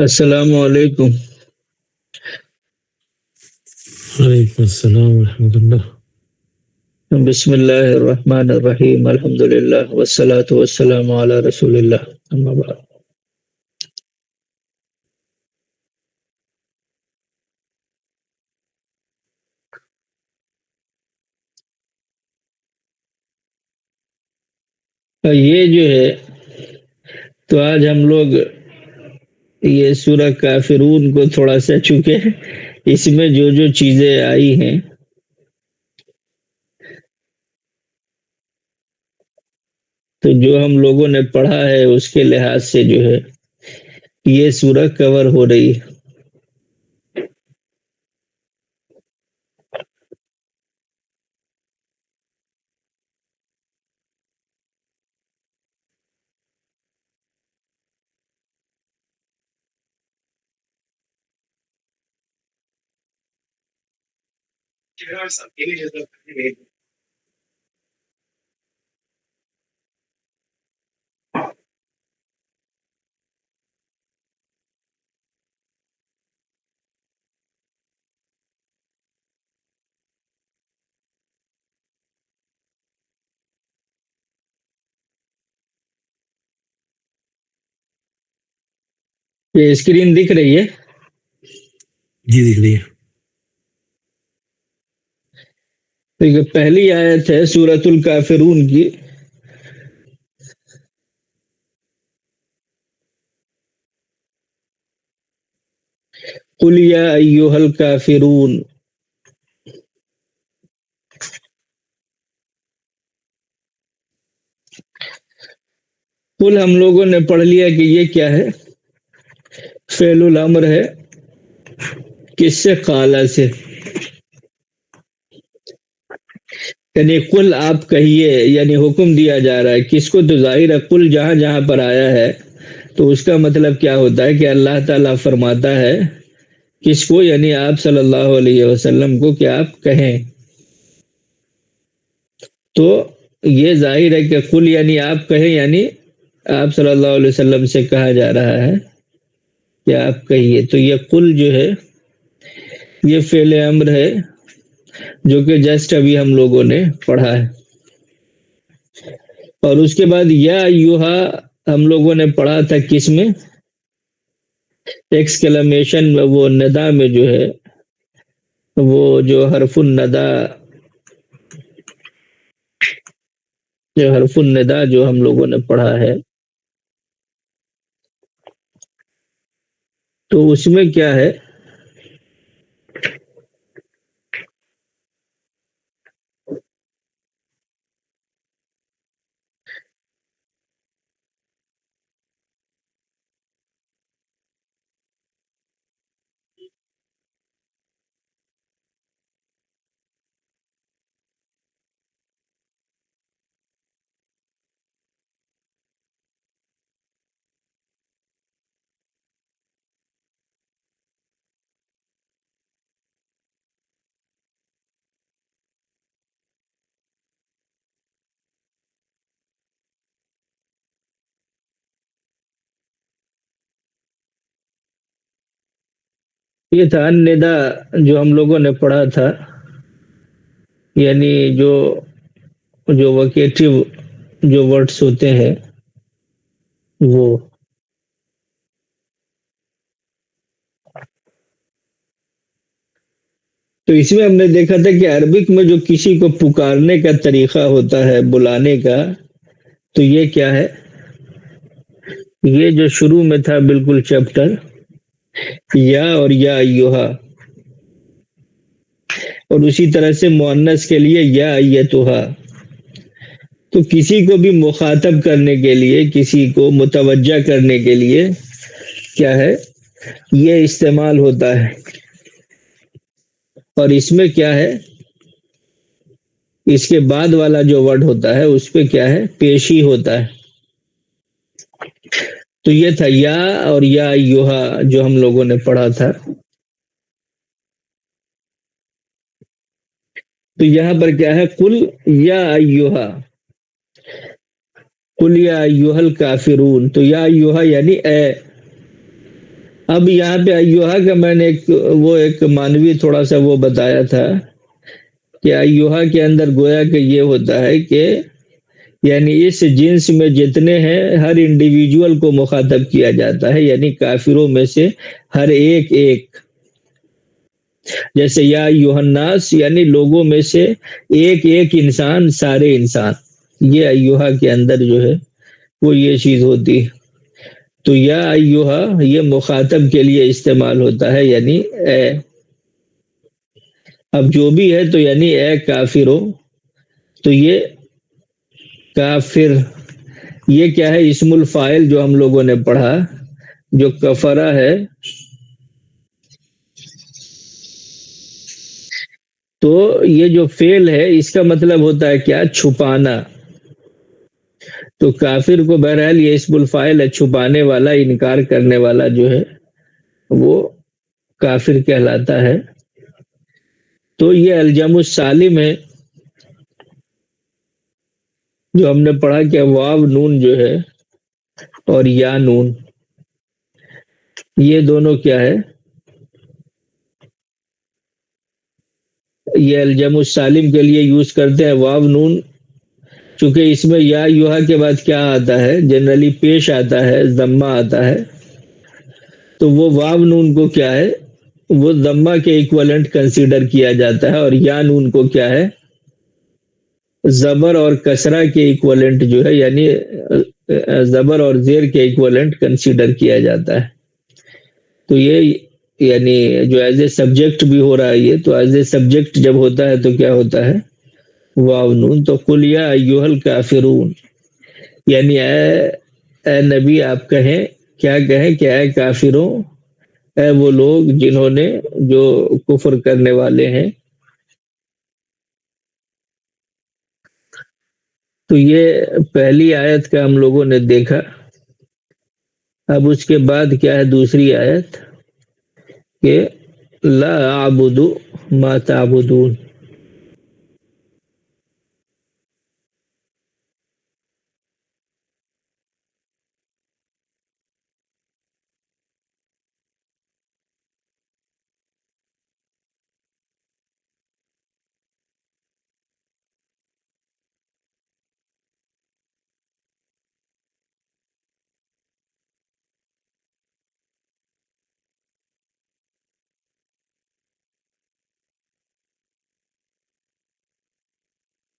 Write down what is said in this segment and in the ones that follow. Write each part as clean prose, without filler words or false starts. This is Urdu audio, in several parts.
السلام علیکم۔ وعلیکم السلام ورحمۃ اللہ۔ بسم اللہ الرحمن الرحیم، الحمد للہ والصلاة والسلام علی رسول اللہ، اما بعد۔ یہ جو ہے تو آج ہم لوگ یہ سورہ کافرون کو تھوڑا سا چونکہ اس میں جو چیزیں آئی ہیں تو جو ہم لوگوں نے پڑھا ہے اس کے لحاظ سے جو ہے یہ سورہ کور ہو رہی ہے۔ یہ اسکرین دکھ رہی ہے؟ جی دکھ رہی ہے۔ دیکھیں، پہلی آیت ہے سورۃ الکافرون کی۔ قل یا ایھا الکافرون۔ قل ہم لوگوں نے پڑھ لیا کہ یہ کیا ہے، فعل الامر ہے، کس سے؟ قالا سے، یعنی قل آپ کہیے، یعنی حکم دیا جا رہا ہے کس کو؟ تو ظاہر ہے قل جہاں جہاں پر آیا ہے تو اس کا مطلب کیا ہوتا ہے کہ اللہ تعالیٰ فرماتا ہے کس کو؟ یعنی آپ صلی اللہ علیہ وسلم کو کہ آپ کہیں۔ تو یہ ظاہر ہے کہ قل یعنی آپ کہیں، یعنی آپ صلی اللہ علیہ وسلم سے کہا جا رہا ہے کہ آپ کہیے۔ تو یہ قل جو ہے یہ فعل امر ہے جو کہ جسٹ ابھی ہم لوگوں نے پڑھا ہے، اور اس کے بعد یا ایھا ہم لوگوں نے پڑھا تھا کس میں؟ ایکسکلمیشن، وہ ندا میں جو ہے، وہ جو حرف الندا، حرف الندا جو ہم لوگوں نے پڑھا ہے تو اس میں کیا ہے؟ یہ تھا الندا جو ہم لوگوں نے پڑھا تھا، یعنی جو وکیٹو جو ورڈز ہوتے ہیں وہ۔ تو اس میں ہم نے دیکھا تھا کہ عربک میں جو کسی کو پکارنے کا طریقہ ہوتا ہے، بلانے کا، تو یہ کیا ہے؟ یہ جو شروع میں تھا بالکل چیپٹر، یا اور یا ایھا، اور اسی طرح سے مؤنث کے لیے یا ایتھا۔ تو کسی کو بھی مخاطب کرنے کے لیے، کسی کو متوجہ کرنے کے لیے کیا ہے؟ یہ استعمال ہوتا ہے، اور اس میں کیا ہے؟ اس کے بعد والا جو ورڈ ہوتا ہے اس پہ کیا ہے؟ پیشی ہوتا ہے۔ تو یہ تھا یا اور یا ایھا جو ہم لوگوں نے پڑھا تھا۔ تو یہاں پر کیا ہے؟ قل یا ایھا، قل یا ایھا الکافرون۔ تو یا ایھا یعنی اے، اب یہاں پہ ایوہا کا میں نے ایک مانوی تھوڑا سا وہ بتایا تھا کہ ایوہا کے اندر گویا کہ یہ ہوتا ہے کہ یعنی اس جنس میں جتنے ہیں ہر انڈیویجول کو مخاطب کیا جاتا ہے، یعنی کافروں میں سے ہر ایک ایک، جیسے یا ایھا الناس یعنی لوگوں میں سے ایک ایک انسان، سارے انسان، یہ ایوہا کے اندر جو ہے وہ یہ چیز ہوتی ہے۔ تو یا ایوہا یہ مخاطب کے لیے استعمال ہوتا ہے، یعنی اے، اب جو بھی ہے تو یعنی اے کافرو، تو یہ کافر یہ کیا ہے؟ اسم الفاعل جو ہم لوگوں نے پڑھا، جو کفرہ ہے، تو یہ جو فعل ہے اس کا مطلب ہوتا ہے کیا؟ چھپانا۔ تو کافر کو بہرحال یہ اسم الفاعل ہے، چھپانے والا، انکار کرنے والا جو ہے وہ کافر کہلاتا ہے۔ تو یہ الجم السالم ہے جو ہم نے پڑھا کہ واو نون جو ہے اور یا نون، یہ دونوں کیا ہے؟ یہ الجم السالم کے لیے یوز کرتے ہیں۔ واو نون چونکہ اس میں یا یوہا کے بعد کیا آتا ہے؟ جنرلی پیش آتا ہے، ضمہ آتا ہے، تو وہ واو نون کو کیا ہے؟ وہ ضمہ کے ایکویلنٹ کنسیڈر کیا جاتا ہے، اور یا نون کو کیا ہے؟ زبر اور کسرہ کے ایکویلنٹ جو ہے، یعنی زبر اور زیر کے ایکویلنٹ کنسیڈر کیا جاتا ہے۔ تو یہ یعنی جو ایز اے سبجیکٹ بھی ہو رہا ہے، یہ تو ایز اے سبجیکٹ جب ہوتا ہے تو کیا ہوتا ہے؟ واو نون۔ تو قل یا ایھا الکافرون، یعنی اے نبی آپ کہیں، کیا کہیں کہ اے کافروں، اے وہ لوگ جنہوں نے جو کفر کرنے والے ہیں۔ تو یہ پہلی آیت کا ہم لوگوں نے دیکھا۔ اب اس کے بعد کیا ہے دوسری آیت کہ لا اعبد ما تعبدون۔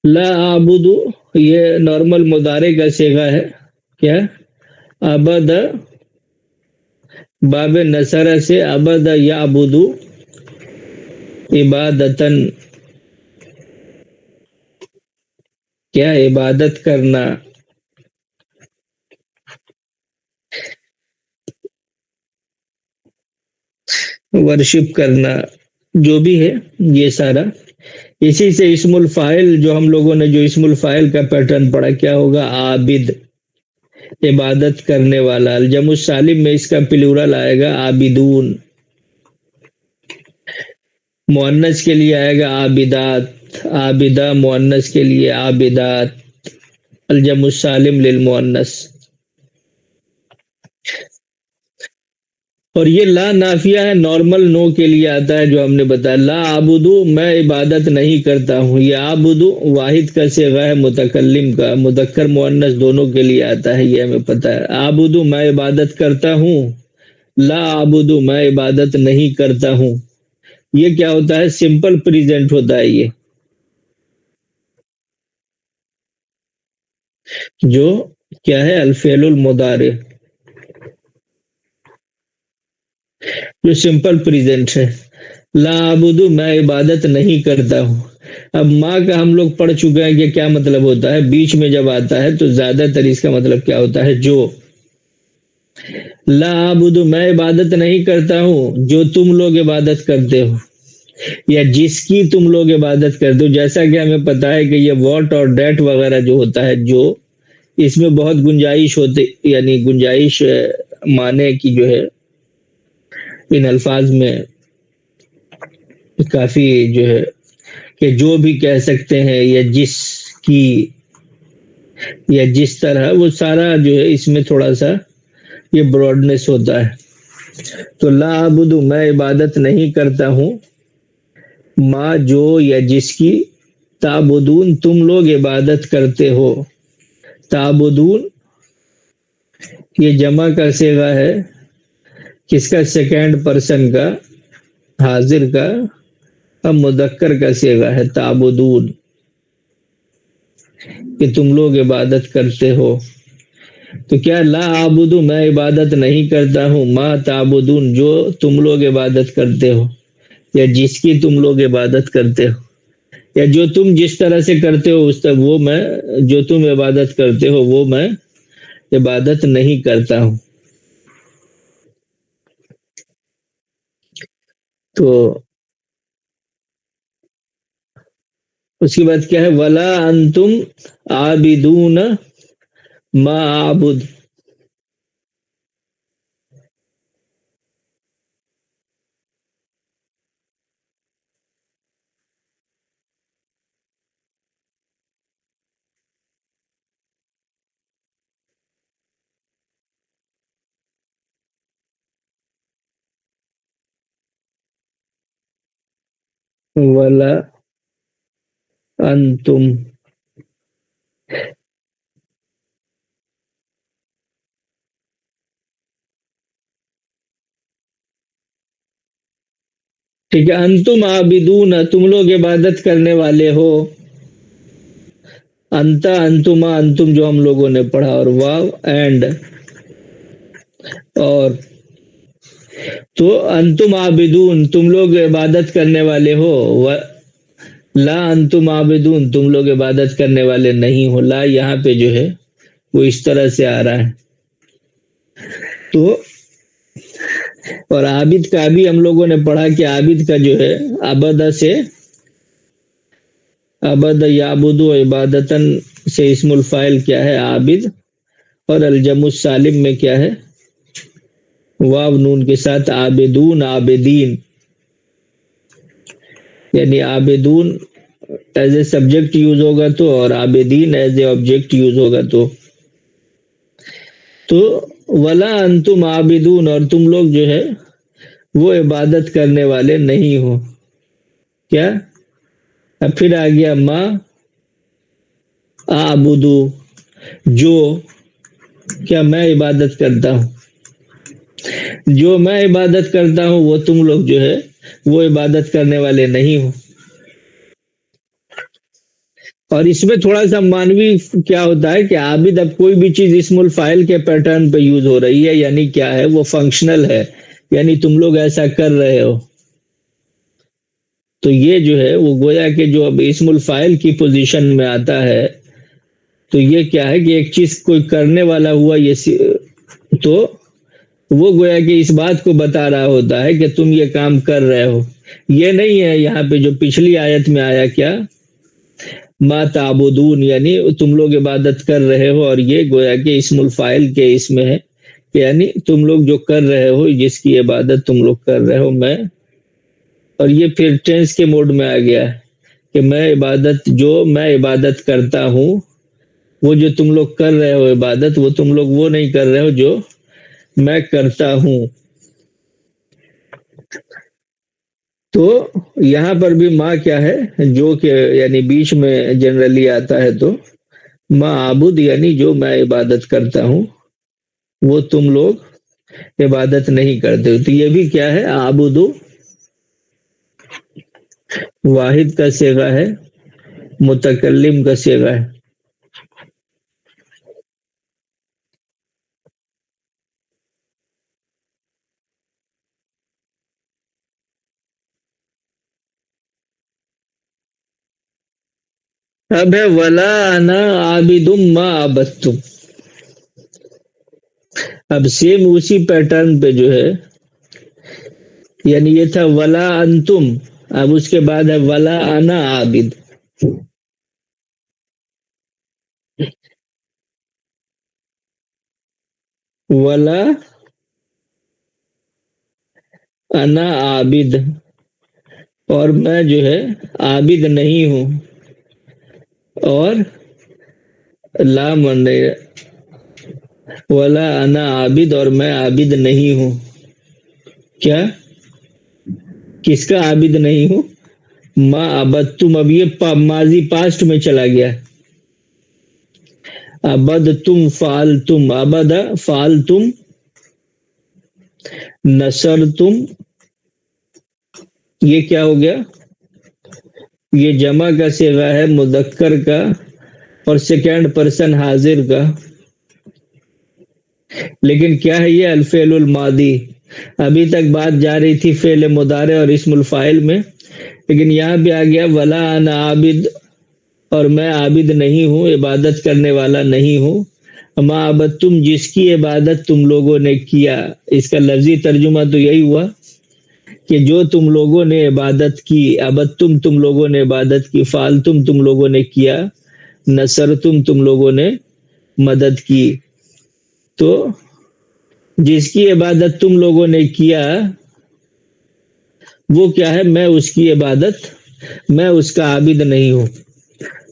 لا اعبد یہ نارمل مضارع کا صیغہ ہے، کیا؟ عبد، باب نصرہ سے عبد یعبد عبادتن، کیا؟ عبادت کرنا۔ ورشپ کرنا، جو بھی ہے یہ سارا اسی سے اسم الفاعل جو ہم لوگوں نے جو اسم الفاعل کا پیٹرن پڑھا کیا ہوگا؟ عابد، عبادت کرنے والا۔ الجم السالم میں اس کا پلورل آئے گا عابدون، مؤنث کے لیے آئے گا عابدات، عابدہ مؤنث کے لیے عابدات، الجم السالم للمؤنث۔ اور یہ لا نافیہ ہے، نارمل نو کے لیے آتا ہے جو ہم نے بتایا۔ لا اعبدو میں عبادت نہیں کرتا ہوں، یہ اعبدو واحد کا صیغہ ہے، متکلم کا، مذکر مؤنث دونوں کے لیے آتا ہے، یہ ہمیں پتہ ہے۔ اعبدو میں عبادت کرتا ہوں، لا اعبدو میں عبادت نہیں کرتا ہوں۔ یہ کیا ہوتا ہے؟ سمپل پریزنٹ ہوتا ہے، یہ جو کیا ہے؟ الفعل المضارع، جو سمپل پریزنٹ ہے۔ لا اعبدو میں عبادت نہیں کرتا ہوں۔ اب ماں کا ہم لوگ پڑھ چکے ہیں کہ کیا مطلب ہوتا ہے، بیچ میں جب آتا ہے تو زیادہ تر اس کا مطلب کیا ہوتا ہے؟ جو۔ لا اعبدو میں عبادت نہیں کرتا ہوں جو تم لوگ عبادت کرتے ہو، یا جس کی تم لوگ عبادت کرتے ہو۔ جیسا کہ ہمیں پتا ہے کہ یہ واٹ اور ڈیٹ وغیرہ جو ہوتا ہے، جو اس میں بہت گنجائش ہوتی، یعنی گنجائش معنی کی جو ہے ان الفاظ میں کافی جو ہے کہ جو بھی کہہ سکتے ہیں، یا جس کی، یا جس طرح، وہ سارا جو ہے اس میں تھوڑا سا یہ براڈنس ہوتا ہے۔ تو لا عبد میں عبادت نہیں کرتا ہوں، ما جو یا جس کی تعبدون تم لوگ عبادت کرتے ہو. تعبدون یہ جمع کا صیغہ ہے، کس کا؟ سیکنڈ پرسن کا، حاضر کا، اب مذکر کا صیغہ ہے تعبدون، کہ تم لوگ عبادت کرتے ہو. تو کیا لا عابد میں عبادت نہیں کرتا ہوں، ما تعبدون جو تم لوگ عبادت کرتے ہو، یا جس کی تم لوگ عبادت کرتے ہو، یا جو تم جس طرح سے کرتے ہو اس طرح وہ میں، جو تم عبادت کرتے ہو وہ میں عبادت نہیں کرتا ہوں. تو اس کے بعد کیا ہے؟ ولا انتم عابدون ما اعبد. ولا انتم، ٹھیک ہے. انتم عابدون تم لوگ عبادت کرنے والے ہو. انتا انتما انتم جو ہم لوگوں نے پڑھا، اور واو اینڈ، اور تو انتم عابدون تم لوگ عبادت کرنے والے ہو. لا انتم عابدون تم لوگ عبادت کرنے والے نہیں ہو. لا یہاں پہ جو ہے وہ اس طرح سے آ رہا ہے. تو اور عابد کا بھی ہم لوگوں نے پڑھا کہ عابد کا جو ہے عبدہ سے، عبد یعبدو عبادتن سے اسم الفاعل کیا ہے؟ عابد. اور الجمع السالم میں کیا ہے؟ واو نون کے ساتھ عابدون عابدین، یعنی عابدون ایز اے سبجیکٹ یوز ہوگا تو، اور عابدین ایز اے آبجیکٹ یوز ہوگا تو ولا انتم عابدون اور تم لوگ جو ہے وہ عبادت کرنے والے نہیں ہو. کیا؟ اب پھر آ گیا ما اعبدو جو، کیا میں عبادت کرتا ہوں، جو میں عبادت کرتا ہوں وہ تم لوگ جو ہے وہ عبادت کرنے والے نہیں ہو. اور اس میں تھوڑا سا مانوی کیا ہوتا ہے کہ عابد اب کوئی بھی چیز اسم الفاعل کے پیٹرن پہ یوز ہو رہی ہے، یعنی کیا ہے؟ وہ فنکشنل ہے، یعنی تم لوگ ایسا کر رہے ہو. تو یہ جو ہے وہ گویا کہ جو اب اسم الفاعل کی پوزیشن میں آتا ہے، تو یہ کیا ہے کہ ایک چیز کوئی کرنے والا ہوا، یہ تو وہ گویا کہ اس بات کو بتا رہا ہوتا ہے کہ تم یہ کام کر رہے ہو. یہ نہیں ہے یہاں پہ جو پچھلی آیت میں آیا کیا؟ ما تعبدون، یعنی تم لوگ عبادت کر رہے ہو، اور یہ گویا کہ اسم الفاعل کے اس میں ہے، یعنی تم لوگ جو کر رہے ہو، جس کی عبادت تم لوگ کر رہے ہو میں. اور یہ پھر ٹینس کے موڈ میں آ گیا کہ میں عبادت کرتا ہوں. وہ جو تم لوگ کر رہے ہو عبادت، وہ تم لوگ وہ نہیں کر رہے ہو جو میں کرتا ہوں. تو یہاں پر بھی ماں کیا ہے؟ جو کہ یعنی بیچ میں جنرلی آتا ہے، تو ماں عابد یعنی جو میں عبادت کرتا ہوں وہ تم لوگ عبادت نہیں کرتے. تو یہ بھی کیا ہے؟ عابدو واحد کا صیغہ ہے، متکلم کا صیغہ ہے. اب ہے ولا انا عابدم ما عبدتم. اب سیم اسی پیٹرن پہ جو ہے، یعنی یہ تھا ولا انتم، اب اس کے بعد ہے ولا انا عابد. ولا انا عابد، اور میں جو ہے عابد نہیں ہوں. اور لا من ولا انا عابد، اور میں عابد نہیں ہوں. کیا کس کا عابد نہیں ہوں؟ ما عبد تم، اب یہ ماضی پاسٹ میں چلا گیا. عبد تم فعل تم، عبد فعل تم، نصر تم، یہ کیا ہو گیا؟ یہ جمع کا صیغہ ہے مذکر کا اور سیکنڈ پرسن حاضر کا. لیکن کیا ہے یہ؟ الفعل الماضی. ابھی تک بات جا رہی تھی فعل مضارع اور اسم الفاعل میں، لیکن یہاں پہ آ گیا ولا انا عابد، اور میں عابد نہیں ہوں، عبادت کرنے والا نہیں ہوں. ما عبد تم، جس کی عبادت تم لوگوں نے کیا. اس کا لفظی ترجمہ تو یہی ہوا کہ جو تم لوگوں نے عبادت کی. عبد تم لوگوں نے عبادت کی، فعل تم لوگوں نے کیا، نصر تم لوگوں نے مدد کی. تو جس کی عبادت تم لوگوں نے کیا وہ کیا ہے؟ میں اس کی عبادت، میں اس کا عابد نہیں ہوں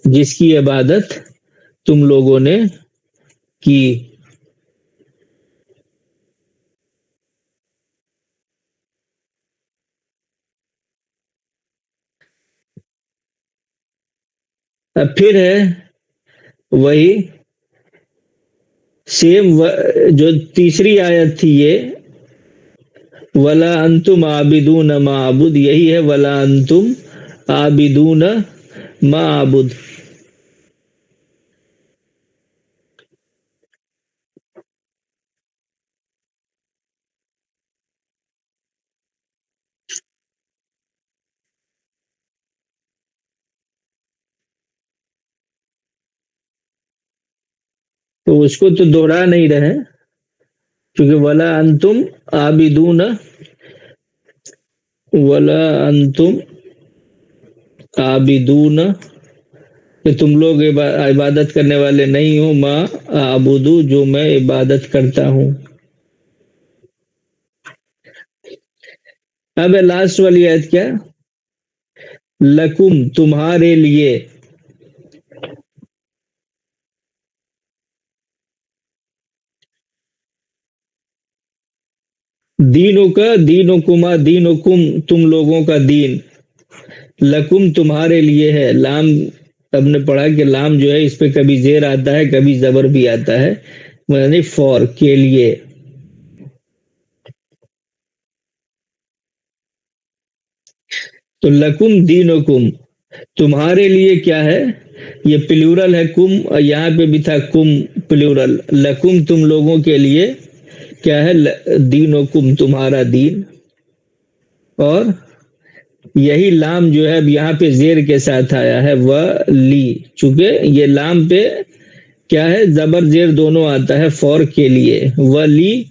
جس کی عبادت تم لوگوں نے کی. اب پھر ہے وہی سیم جو تیسری آیت تھی، یہ ولا انتم عابدون ما اعبد، یہی ہے ولا انتم عابدون ما اعبد. تو اس کو تو دوہرا نہیں رہے، کیونکہ ولا انتم عابدون، ولا انتم عابدون کہ تم لوگ عبادت کرنے والے نہیں ہو، ما اعبدو جو میں عبادت کرتا ہوں. اب لاسٹ والی آیت کیا؟ لکم تمہارے لیے، دینوں کا، دینکما دینکم تم لوگوں کا دین، لکم تمہارے لیے ہے. لام ہم نے پڑھا کہ لام جو ہے اس پہ کبھی زیر آتا ہے کبھی زبر بھی آتا ہے، یعنی فور کے لیے. تو لکم دینکم تمہارے لیے کیا ہے؟ یہ پلیورل ہے کم، یہاں پہ بھی تھا کم پلیورل. لکم تم لوگوں کے لیے کیا ہے؟ دینکم تمہارا دین. اور یہی لام جو ہے اب یہاں پہ زیر کے ساتھ آیا ہے ولی، چونکہ یہ لام پہ کیا ہے؟ زبر زیر دونوں آتا ہے فور کے لیے. ولی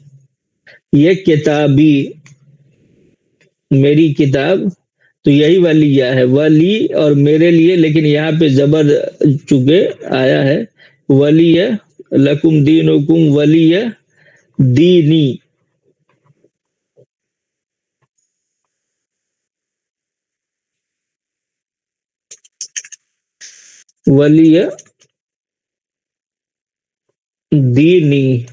یہ کتابی، میری کتاب، تو یہی ولیہ ہے، ولی اور میرے لیے. لیکن یہاں پہ زبر چونکہ آیا ہے ولی، لکم دینکم ولی دینی. ولی دینی،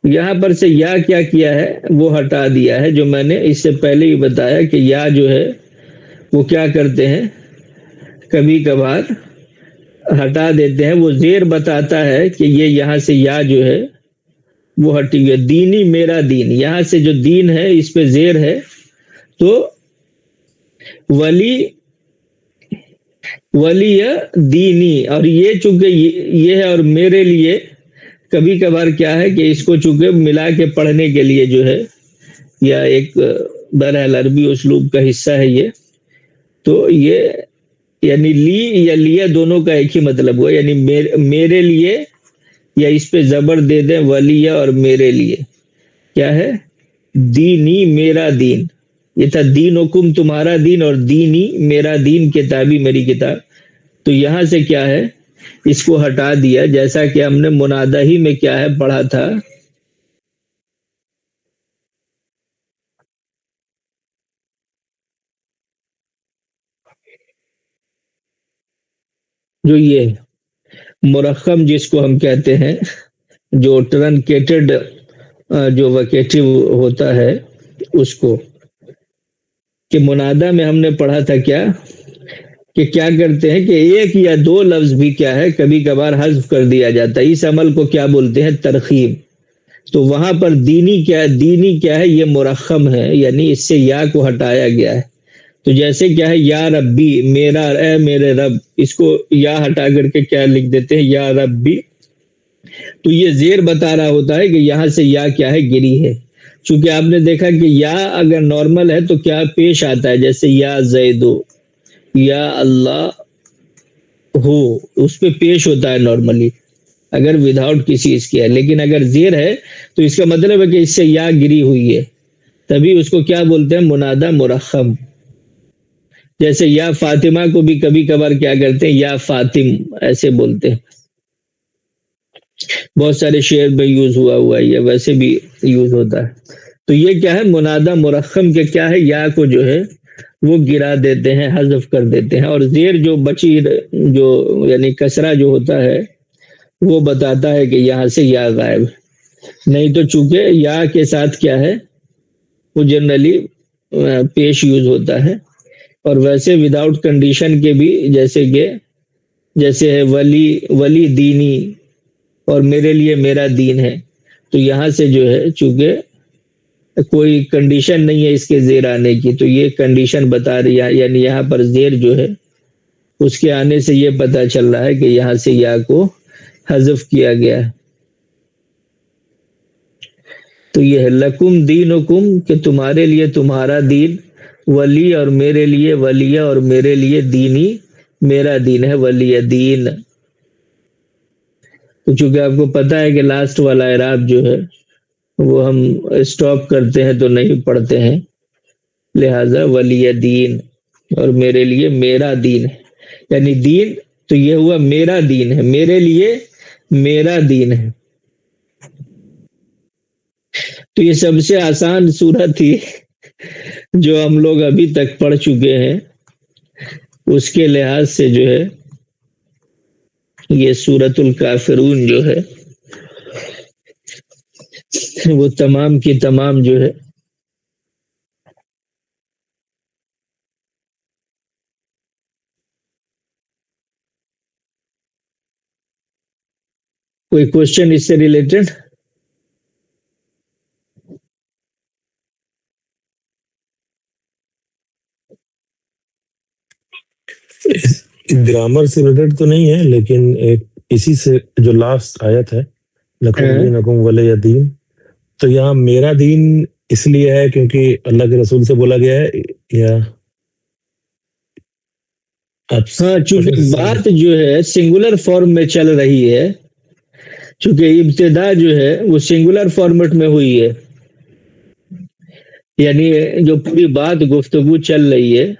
یہاں پر سے یا کیا ہے وہ ہٹا دیا ہے، جو میں نے اس سے پہلے ہی بتایا کہ یا جو ہے وہ کیا کرتے ہیں، کبھی کبھار ہٹا دیتے ہیں. وہ زیر بتاتا ہے کہ یہ یہاں سے یا جو ہے وہ ہٹی ہوئی. دینی میرا دین، یہاں سے جو دین ہے اس پہ زیر ہے، تو ولی دینی. اور یہ چونکہ یہ ہے اور میرے لیے، کبھی کبھار کیا ہے کہ اس کو چونکہ ملا کے پڑھنے کے لیے جو ہے، یا ایک بہرحال عربی اسلوب کا حصہ ہے یہ، تو یہ یعنی لی یا لیے دونوں کا ایک ہی مطلب ہوا، یعنی میرے لیے، یا اس پہ زبر دے دیں ولی اور میرے لیے کیا ہے؟ دینی میرا دین. یہ تھا دینکم تمہارا دین، اور دینی میرا دین، کتابی میری کتاب. تو یہاں سے کیا ہے؟ اس کو ہٹا دیا، جیسا کہ ہم نے منادہ ہی میں کیا ہے پڑھا تھا، جو یہ مرخم جس کو ہم کہتے ہیں، جو ٹرنکیٹڈ جو وکیٹو ہوتا ہے، اس کو کہ منادہ میں ہم نے پڑھا تھا کیا کہ کیا کرتے ہیں کہ ایک یا دو لفظ بھی کیا ہے کبھی کبھار حذف کر دیا جاتا ہے، اس عمل کو کیا بولتے ہیں؟ ترخیم۔ تو وہاں پر دینی کیا ہے؟ یہ مرخم ہے، یعنی اس سے یا کو ہٹایا گیا ہے۔ تو جیسے کیا ہے یا ربی، میرا اے میرے رب، اس کو یا ہٹا کر کے کیا لکھ دیتے ہیں؟ یا ربی۔ تو یہ زیر بتا رہا ہوتا ہے کہ یہاں سے یا کیا ہے؟ گری ہے۔ چونکہ آپ نے دیکھا کہ یا اگر نارمل ہے تو کیا پیش آتا ہے؟ جیسے یا زیدو، یا اللہ ہو، اس پہ پیش ہوتا ہے نارملی اگر وداؤٹ کسی اس کے ہے، لیکن اگر زیر ہے تو اس کا مطلب ہے کہ اس سے یا گری ہوئی ہے، تبھی اس کو کیا بولتے ہیں؟ منادہ مرخم۔ جیسے یا فاطمہ کو بھی کبھی کبھار کیا کرتے ہیں؟ یا فاطم ایسے بولتے ہیں، بہت سارے شعر میں یوز ہوا ہے، ویسے بھی یوز ہوتا ہے۔ تو یہ کیا ہے؟ منادہ مرخم کے کیا ہے؟ یا کو جو ہے وہ گرا دیتے ہیں، حذف کر دیتے ہیں، اور زیر جو بچی جو یعنی کسرہ جو ہوتا ہے وہ بتاتا ہے کہ یہاں سے یا غائب ہے۔ نہیں تو چونکہ یا کے ساتھ کیا ہے وہ جنرلی پیش یوز ہوتا ہے، اور ویسے وداؤٹ کنڈیشن کے بھی، جیسے ہے ولی دینی اور میرے لیے میرا دین ہے، تو یہاں سے جو ہے چونکہ کوئی کنڈیشن نہیں ہے اس کے زیر آنے کی، تو یہ کنڈیشن بتا رہی ہے، یعنی یہاں پر زیر جو ہے اس کے آنے سے یہ پتا چل رہا ہے کہ یہاں سے یا کو حذف کیا گیا ہے۔ تو یہ ہے لکم دینکم کہ تمہارے لیے تمہارا دین، ولی اور میرے لیے ولیہ اور میرے لیے دینی میرا دین ہے، ولی دین۔ تو چونکہ آپ کو پتا ہے کہ لاسٹ والا اعراب جو ہے وہ ہم اسٹاپ کرتے ہیں تو نہیں پڑھتے ہیں، لہذا ولی دین اور میرے لیے میرا دین ہے، یعنی دین تو یہ ہوا میرا دین ہے، میرے لیے میرا دین ہے۔ تو یہ سب سے آسان سورت تھی جو ہم لوگ ابھی تک پڑھ چکے ہیں، اس کے لحاظ سے جو ہے یہ سورت الکافرون جو ہے وہ تمام کی تمام جو ہے کوئی کوشچن اس سے ریلیٹڈ؟ گرامر سے ریلیٹڈ تو نہیں ہے، لیکن ایک اسی سے جو لاسٹ آیت ہے لکم دینکم ولی دین، تو یہاں میرا دین اس لیے ہے کیونکہ اللہ کے رسول سے بولا گیا ہے، یا ہاں چونکہ بات جو ہے سنگولر فارم میں چل رہی ہے، چونکہ ابتدا جو ہے وہ سنگولر فارمیٹ میں ہوئی ہے، یعنی جو پوری بات گفتگو چل رہی ہے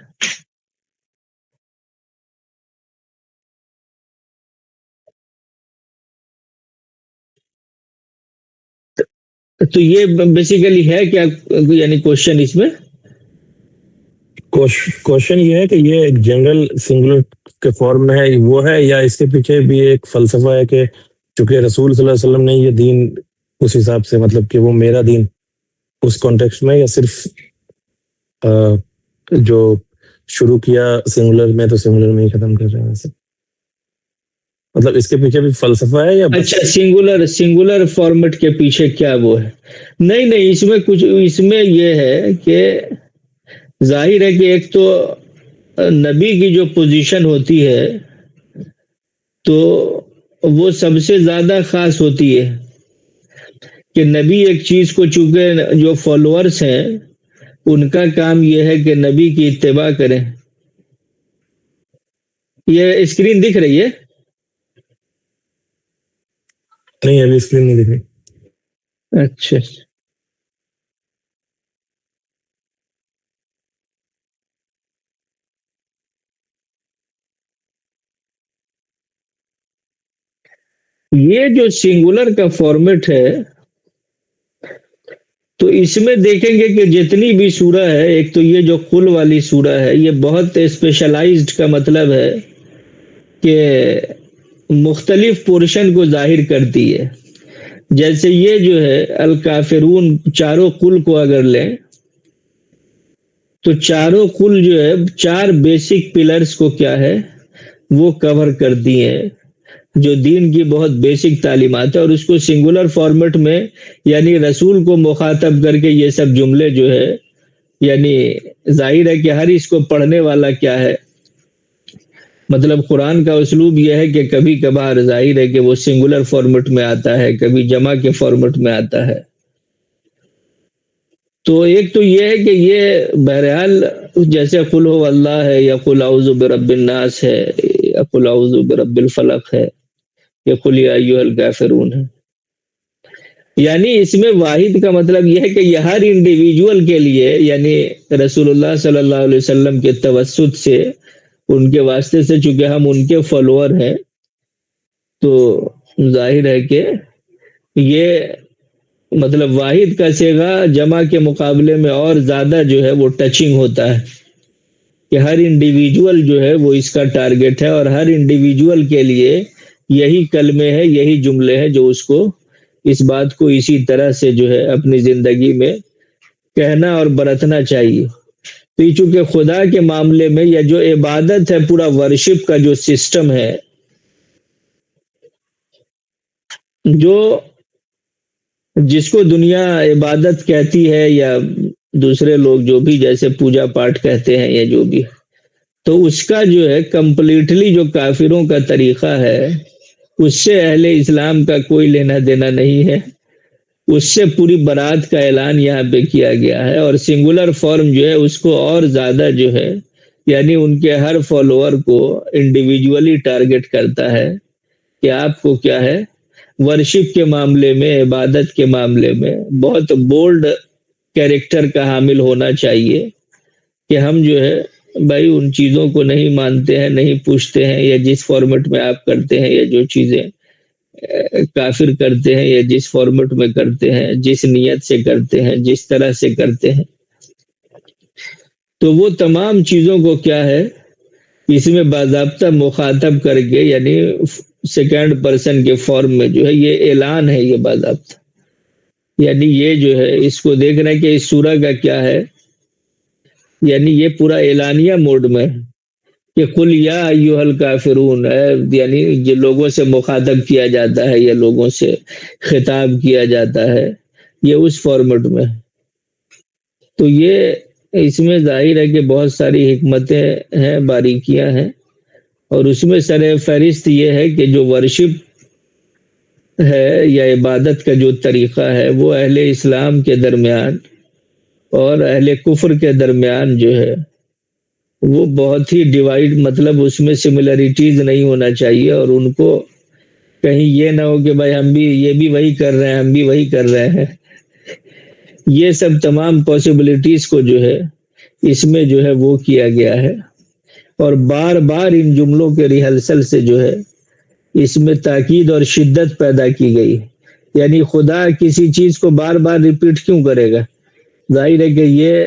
تو یہ بیسیکلی ہے کیا، یعنی کوشچن اس میں کوشچن یہ ہے کہ یہ ایک جنرل سنگولر کے فارم میں ہے وہ ہے، یا اس کے پیچھے بھی ایک فلسفہ ہے کہ چونکہ رسول صلی اللہ علیہ وسلم نے یہ دین اس حساب سے مطلب کہ وہ میرا دین اس کانٹیکسٹ میں، یا صرف جو شروع کیا سنگولر میں تو سنگولر میں ہی ختم کر رہے ہیں ویسے، مطلب اس کے پیچھے بھی فلسفہ ہے یا اچھا سنگولر فارمیٹ کے پیچھے کیا وہ ہے؟ نہیں اس میں کچھ، اس میں یہ ہے کہ ظاہر ہے کہ ایک تو نبی کی جو پوزیشن ہوتی ہے تو وہ سب سے زیادہ خاص ہوتی ہے کہ نبی ایک چیز کو، چونکہ جو فالوورز ہیں ان کا کام یہ ہے کہ نبی کی اتباع کریں۔ یہ اسکرین دکھ رہی ہے؟ نہیں ابھی اسکرین نہیں دکھ رہی۔ اچھا یہ جو سنگولر کا فارمیٹ ہے تو اس میں دیکھیں گے کہ جتنی بھی سورہ ہے، ایک تو یہ جو قل والی سورہ ہے یہ بہت اسپیشلائزڈ کا مطلب ہے کہ مختلف پورشن کو ظاہر کرتی ہے۔ جیسے یہ جو ہے الکافرون، چاروں قل کو اگر لیں تو چاروں کل جو ہے 4 بیسک پلرز کو کیا ہے وہ کور کرتی ہیں جو دین کی بہت بیسک تعلیمات ہے، اور اس کو سنگولر فارمیٹ میں یعنی رسول کو مخاطب کر کے یہ سب جملے جو ہے، یعنی ظاہر ہے کہ ہر اس کو پڑھنے والا کیا ہے، مطلب قرآن کا اسلوب یہ ہے کہ کبھی کبھار ظاہر ہے کہ وہ سنگولر فارمیٹ میں آتا ہے، کبھی جمع کے فارمیٹ میں آتا ہے۔ تو ایک تو یہ ہے کہ یہ بہرحال جیسے قل ہو اللہ ہے، یا قل اعوذ برب الناس ہے، یا قل اعوذ برب الفلق ہے، یا قل یا ایھا الکافرون ہے، یعنی اس میں واحد کا مطلب یہ ہے کہ یہ ہر انڈیویجول کے لیے، یعنی رسول اللہ صلی اللہ علیہ وسلم کے توسط سے، ان کے واسطے سے، چونکہ ہم ان کے فالوور ہیں، تو ظاہر ہے کہ یہ مطلب واحد کا صیغہ جمع کے مقابلے میں اور زیادہ جو ہے وہ ٹچنگ ہوتا ہے کہ ہر انڈیویجول جو ہے وہ اس کا ٹارگٹ ہے، اور ہر انڈیویجول کے لیے یہی کلمے ہیں، یہی جملے ہیں جو اس کو اس بات کو اسی طرح سے جو ہے اپنی زندگی میں کہنا اور برتنا چاہیے۔ تو یہ چونکہ خدا کے معاملے میں یا جو عبادت ہے، پورا ورشپ کا جو سسٹم ہے، جو جس کو دنیا عبادت کہتی ہے یا دوسرے لوگ جو بھی جیسے پوجا پاٹ کہتے ہیں یا جو بھی، تو اس کا جو ہے کمپلیٹلی جو کافروں کا طریقہ ہے اس سے اہل اسلام کا کوئی لینا دینا نہیں ہے، اس سے پوری برات کا اعلان یہاں پہ کیا گیا ہے، اور سنگولر فارم جو ہے اس کو اور زیادہ جو ہے یعنی ان کے ہر فالوور کو انڈیویجولی ٹارگٹ کرتا ہے کہ آپ کو کیا ہے ورشپ کے معاملے میں، عبادت کے معاملے میں بہت بولڈ کیریکٹر کا حامل ہونا چاہیے کہ ہم جو ہے بھائی ان چیزوں کو نہیں مانتے ہیں، نہیں پوچھتے ہیں، یا جس فارمیٹ میں آپ کرتے ہیں، یا جو چیزیں کافر کرتے ہیں یا جس فارمیٹ میں کرتے ہیں، جس نیت سے کرتے ہیں، جس طرح سے کرتے ہیں، تو وہ تمام چیزوں کو کیا ہے اس میں باضابطہ مخاطب کر کے، یعنی سیکنڈ پرسن کے فارم میں جو ہے یہ اعلان ہے، یہ باضابطہ، یعنی یہ جو ہے اس کو دیکھ رہے ہیں کہ اس سورہ کا کیا ہے، یعنی یہ پورا اعلانیہ موڈ میں کہ قل یا ایھا الکافرون، یعنی یہ لوگوں سے مخاطب کیا جاتا ہے یا لوگوں سے خطاب کیا جاتا ہے، یہ اس فارمیٹ میں۔ تو یہ اس میں ظاہر ہے کہ بہت ساری حکمتیں ہیں، باریکیاں ہیں، اور اس میں سر فہرست یہ ہے کہ جو ورشپ ہے یا عبادت کا جو طریقہ ہے وہ اہل اسلام کے درمیان اور اہل کفر کے درمیان جو ہے وہ بہت ہی ڈیوائڈ، مطلب اس میں سملریٹیز نہیں ہونا چاہیے، اور ان کو کہیں یہ نہ ہو کہ بھائی ہم بھی یہ بھی وہی کر رہے ہیں، ہم بھی وہی کر رہے ہیں، یہ سب تمام پاسبلٹیز کو جو ہے اس میں جو ہے وہ کیا گیا ہے، اور بار بار ان جملوں کے ریہرسل سے جو ہے اس میں تاکید اور شدت پیدا کی گئی، یعنی خدا کسی چیز کو بار بار ریپیٹ کیوں کرے گا؟ ظاہر ہے کہ یہ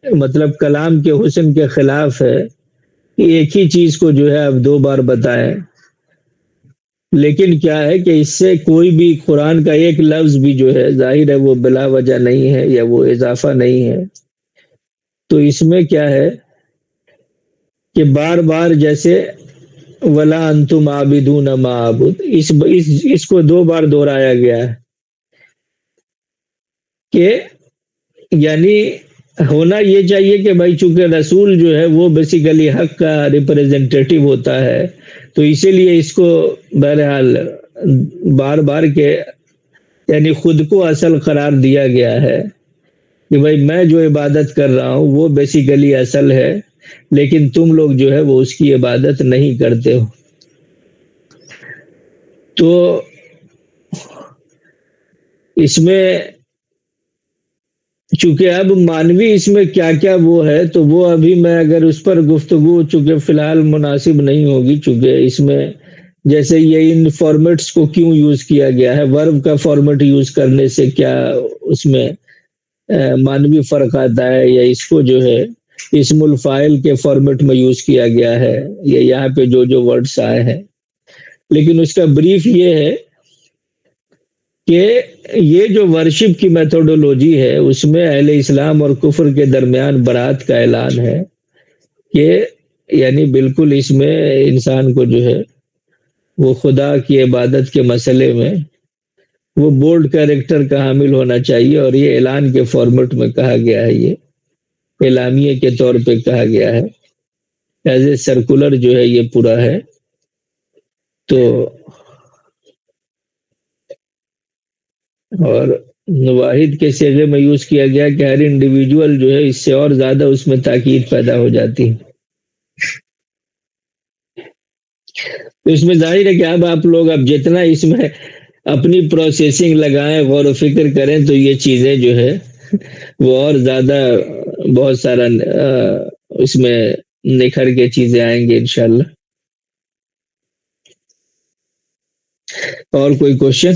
مطلب کلام کے حسن کے خلاف ہے کہ ایک ہی چیز کو جو ہے آپ 2 بار بتائیں، لیکن کیا ہے کہ اس سے کوئی بھی قرآن کا ایک لفظ بھی جو ہے ظاہر ہے وہ بلا وجہ نہیں ہے یا وہ اضافہ نہیں ہے، تو اس میں کیا ہے کہ بار بار جیسے ولا انتم عابدون ما اعبد، اس کو 2 بار دہرایا گیا ہے کہ یعنی ہونا یہ چاہیے کہ بھائی چونکہ رسول جو ہے وہ بیسیکلی حق کا ریپریزنٹیٹیو ہوتا ہے، تو اسی لیے اس کو بہرحال بار بار کے یعنی خود کو اصل قرار دیا گیا ہے کہ بھائی میں جو عبادت کر رہا ہوں وہ بیسیکلی اصل ہے، لیکن تم لوگ جو ہے وہ اس کی عبادت نہیں کرتے ہو۔ تو اس میں چونکہ اب مانوی اس میں کیا کیا وہ ہے تو وہ ابھی میں اگر اس پر گفتگو چونکہ فی الحال مناسب نہیں ہوگی، چونکہ اس میں جیسے یہ ان فارمیٹس کو کیوں یوز کیا گیا ہے، ورب کا فارمیٹ یوز کرنے سے کیا اس میں مانوی فرق آتا ہے، یا اس کو جو ہے اسم الفاعل کے فارمیٹ میں یوز کیا گیا ہے، یا یہاں پہ جو ورڈز آئے ہیں، لیکن اس کا بریف یہ ہے کہ یہ جو ورشپ کی میتھوڈولوجی ہے اس میں اہل اسلام اور کفر کے درمیان برات کا اعلان ہے کہ یعنی بالکل اس میں انسان کو جو ہے وہ خدا کی عبادت کے مسئلے میں وہ بولڈ کیریکٹر کا حامل ہونا چاہیے، اور یہ اعلان کے فارمیٹ میں کہا گیا ہے، یہ اعلامیے کے طور پہ کہا گیا ہے، ایز اے سرکولر جو ہے یہ پورا ہے. تو اور واحد کے صیغے میں یوز کیا گیا کہ ہر انڈیویجول جو ہے اس سے اور زیادہ اس میں تاکید پیدا ہو جاتی ہے. تو اس میں ظاہر ہے کہ اب آپ لوگ اب جتنا اس میں اپنی پروسیسنگ لگائیں، غور و فکر کریں، تو یہ چیزیں جو ہے وہ اور زیادہ بہت سارا اس میں نکھر کے چیزیں آئیں گے انشاءاللہ. اور کوئی کوشچن؟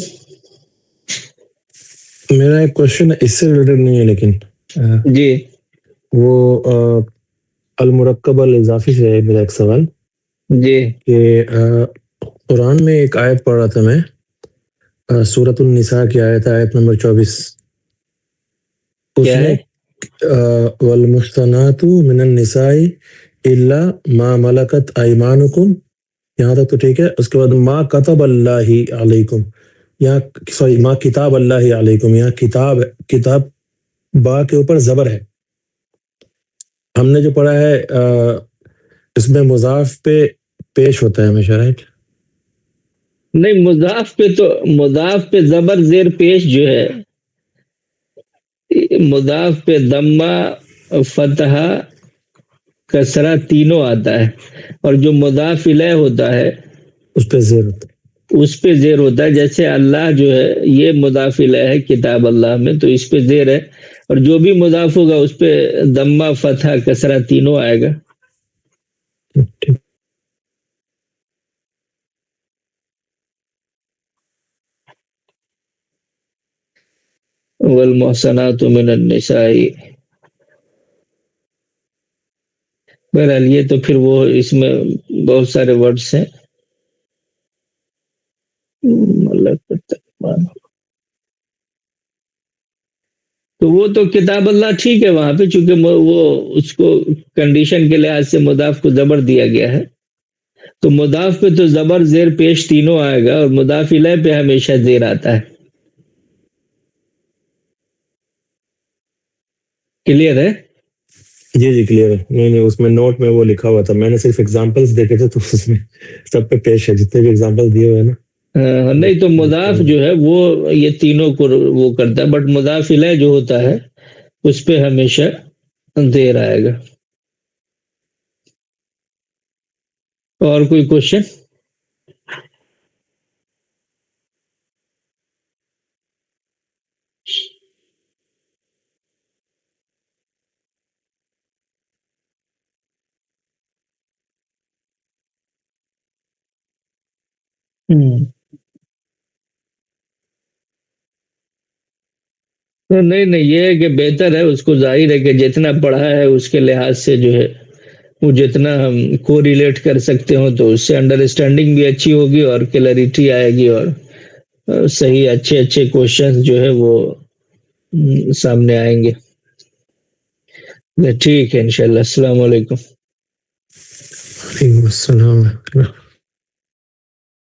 میرا ایک کوشچن اس سے ریلیٹڈ نہیں ہے، لیکن جی وہ المرکب الاضافی سے ہے میرا ایک سوال. جی کہ قرآن میں ایک آیت پڑھ رہا تھا میں، سورۃ النساء کی آیت نمبر 24. اس کیا میں ہے؟ والمحصنات من النساء الا ما ملکت ایمانکم، یہاں تک تو ٹھیک ہے. اس کے بعد ما کتب اللہ علیکم، یہاں سوری ما کتاب اللہ علیکم، یہاں کتاب با کے اوپر زبر ہے. ہم نے جو پڑھا ہے اس میں مضاف پہ پیش ہوتا ہے ہمیشہ، رائٹ؟ نہیں، مضاف پہ زبر زیر پیش جو ہے، مضاف پہ ضمہ فتحہ کسرہ تینوں آتا ہے، اور جو مضاف الیہ ہوتا ہے اس پہ زیر ہوتا ہے. اس پہ زیر ہوتا ہے. جیسے اللہ جو ہے یہ مضاف الیہ ہے کتاب اللہ میں، تو اس پہ زیر ہے، اور جو بھی مضاف ہوگا اس پہ ضمہ فتحہ کسرہ تینوں آئے گا. ٹھیک. والمحصنات من النساء، بہرحال یہ تو پھر وہ اس میں بہت سارے ورڈز ہیں. تو وہ تو کتاب اللہ ٹھیک ہے وہاں پہ، چونکہ وہ اس کو کنڈیشن کے لحاظ سے مضاف کو زبر دیا گیا ہے، تو مضاف پہ تو زبر زیر پیش تینوں آئے گا، اور مضاف الیہ پہ ہمیشہ زیر آتا ہے. کلیئر ہے؟ جی کلیئر ہے. نہیں اس میں نوٹ میں وہ لکھا ہوا تھا، میں نے صرف ایگزامپلس دیکھے تھے تو اس میں سب پہ پیش ہے جتنے بھی ایگزامپل دیے ہوئے ہیں نا. نہیں تو مضاف جو ہے وہ یہ تینوں کو وہ کرتا ہے، بٹ مضاف الیہ جو ہوتا ہے اس پہ ہمیشہ دیر آئے گا. اور کوئی کوشچن؟ نہیں یہ ہے کہ بہتر ہے، اس کو ظاہر ہے کہ جتنا پڑھا ہے اس کے لحاظ سے جو ہے وہ جتنا ہم کو ریلیٹ کر سکتے ہوں تو اس سے انڈرسٹینڈنگ بھی اچھی ہوگی اور کلیئرٹی آئے گی، اور صحیح اچھے کوشچنز جو ہے وہ سامنے آئیں گے. ٹھیک ہے انشاءاللہ. السلام علیکم. وعلیکم السلام.